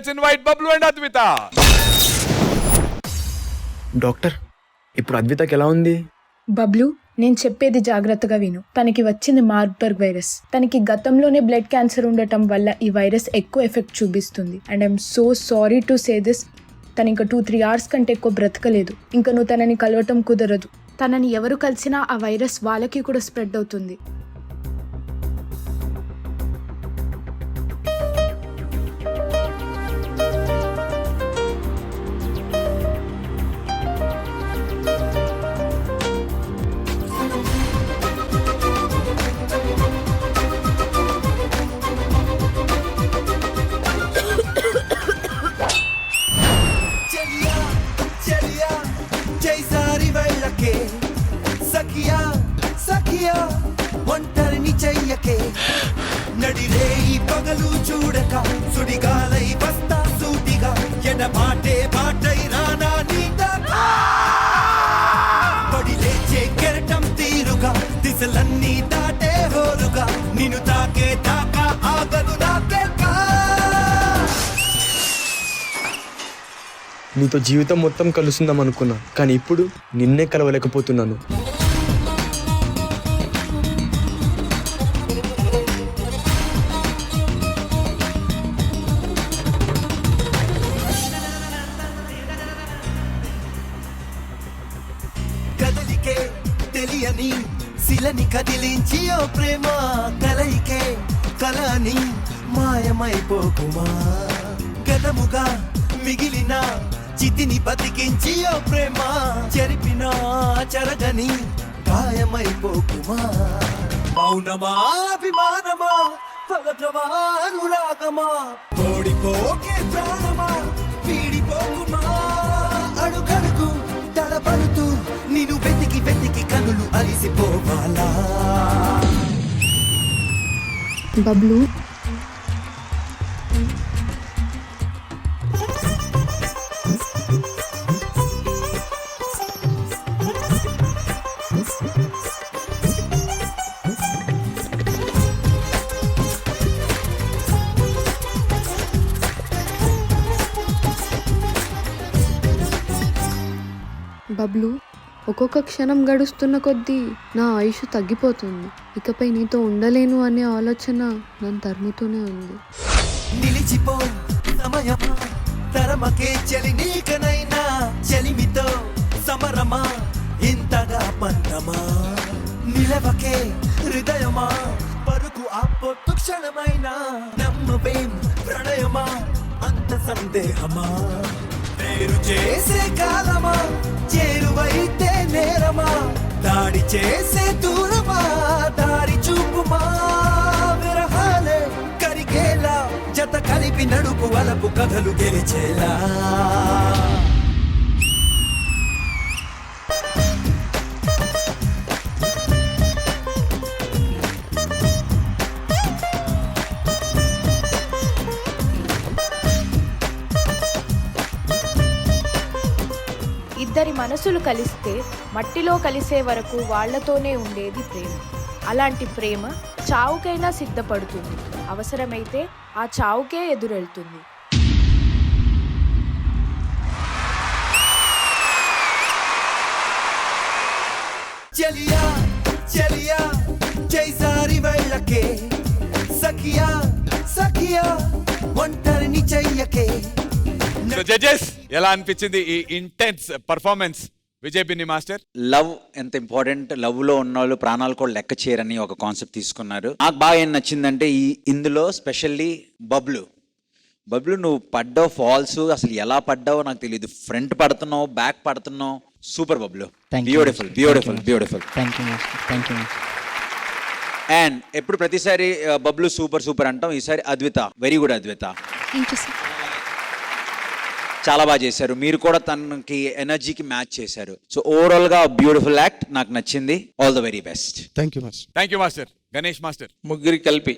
Let's invite Bablu and Advitha. Doctor, ఇప్పుడు అద్వితకి ఎలా ఉంది? బబ్లు, నేను చెప్పేది జాగ్రత్తగా విను. తనకి వచ్చింది మార్బర్గ్ వైరస్. తనకి గతంలోనే బ్లడ్ క్యాన్సర్ ఉండటం వల్ల ఈ వైరస్ ఎక్కువ ఎఫెక్ట్ చూపిస్తుంది. And I'm so sorry to say this. తను ఇంకా 2-3 hours కంటే ఎక్కువ బ్రతకలేదు. ఇంకా నువ్వు తనని కలవటం కుదరదు. తనని ఎవరు కలిసినా ఆ వైరస్ వాళ్ళకి కూడా స్ప్రెడ్ అవుతుంది. ఒంటరిని చెయ్యకే, నడిరే ఈ పగలు చూడక, సుడిగాలై వస్తా సూటిగా, ఎడబాటే బాటై రానా నీదా, పడి లేచే కెరటం తీరుగా, దిశలన్నీ దాటే హోరుగా, నిన్ను తాకే దాకా ఆగదు నాకేకా. నీతో జీవితం మొత్తం కలుస్తుందాం అనుకున్నా, కానీ ఇప్పుడు నిన్నే కలవలేకపోతున్నాను. కదలికే తెలియని శిలని కదిలించి ఓ ప్రేమ, కలయికే కలని మాయమైపోకుమా, గతముగా మిగిలిన చితిని బతికించి ఓ ప్రేమ, చెరిపిన చెరగని గాయమైపోకుమా, మౌనమా అభిమానమా, పగటమా అనురాగమా, ఓడిపోకే ప్రాణమా, వీడిపోకుమా, అడుగడుగు తడబడుతూ నిన్ను వెతికి వెతికి కనులు అలిసిపోవాలా. బబ్లు, బబ్లు, ఒక్కొక్క క్షణం గడుస్తున్న కొద్దీ నా ఆయుష్ తగ్గిపోతుంది. ఇకపై నీతో ఉండలేను అనే ఆలోచన నన్ను తరుముతూనే ఉంది. నిలిచిపో సమయమా, తరమకే చలి నీకనైనా, చలిమితో సమరమా, ఇంతగా పంతమా, నిలవకే హృదయమా, పరుకు ఆపొత్తు క్షణమైనా, నమ్మవేం ప్రణయమా, అంత సందేహమా, వేరు చేసే కాలమా, చేరువైతే నేరమా, దాడి చేసే దూరమా, దారి చూపుమా, విరహాలే కరిగేలా, జత కలిపి నడుపు వలపు కథలు గెలిచేలా. ఇద్దరి మనసులు కలిస్తే మట్టిలో కలిసే వరకు వాళ్లతోనే ఉండేది ప్రేమ. అలాంటి ప్రేమ చావుకైనా సిద్ధపడుతుంది, అవసరమైతే ఆ చావుకే ఎదురెళ్తుంది. చలియా చలియా జైసారి వెళ్ళకే, సఖియా సఖియా ఒంటరిని చెయ్యకే. జడ్జెస్, ఎలా అనిపించింది ఈ intense performance Vijay Binny master? Love ఎంత ఇంపార్టెంట్, లవ్ లో ఉన్న వాళ్ళు ప్రాణాలు కూడా లెక్క చేయరని ఒక కాన్సెప్ట్ తీసుకున్నారు. నాకు బాగా ఏం నచ్చిందంటే ఇందులో స్పెషల్లీ బబ్లు, నువ్వు పడ్డావు ఫాల్స్, అసలు ఎలా పడ్డావో నాకు తెలియదు. ఫ్రంట్ పడుతున్నావు, బ్యాక్ పడుతున్నావు, super Bablu, beautiful beautiful beautiful. And ఎప్పుడు ప్రతిసారి బబ్లు సూపర్ సూపర్ అంటాం, ఈసారి అద్విత వెరీ గుడ్. అద్విత చాలా బాగా చేశారు. మీరు కూడా తనకి ఎనర్జీకి మ్యాచ్ చేశారు. సో ఓవరాల్ గా బ్యూటిఫుల్ యాక్ట్, నాకు నచ్చింది. All the very best. Thank you master. Thank you master. Ganesh master? ముగ్గురికి కలిపి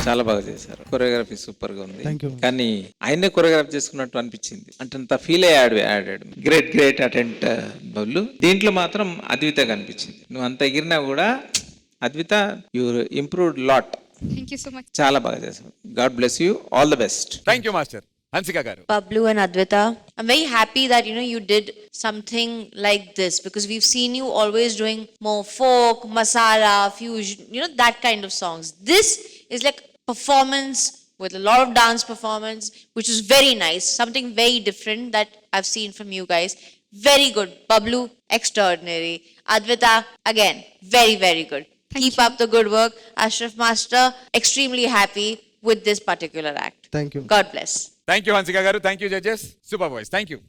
చాలా బాగా చేశారు. కొరియోగ్రఫీ సూపర్ గా ఉంది. కానీ ఆయనే కొరియోగ్రఫీ చేసుకున్నట్టు అనిపించింది. అంటే అంత ఫీల్ అయ్యాడు. Great great attempt Bablu. దీంట్లో మాత్రం అద్విత కనిపించింది. నువ్వు అంత ఎగిరినా కూడా Advitha you improved lot. Thank you so much. చాలా బాగా చేశారు. God bless you, all the best. Thank you master. Hansika గారు. Pablu and Advita, I'm very happy that you did something like this, because we've seen you always doing more folk, masala, fusion, that kind of songs. This is like performance with a lot of dance performance, which is very nice, something very different that I've seen from you guys. Very good. Pablu, extraordinary. Advita, again, very, very good. Keep up the good work. Ashraf Master, extremely happy with this particular act. Thank you. God bless. Thank you Hansika garu. Thank you judges. Super voice. Thank you.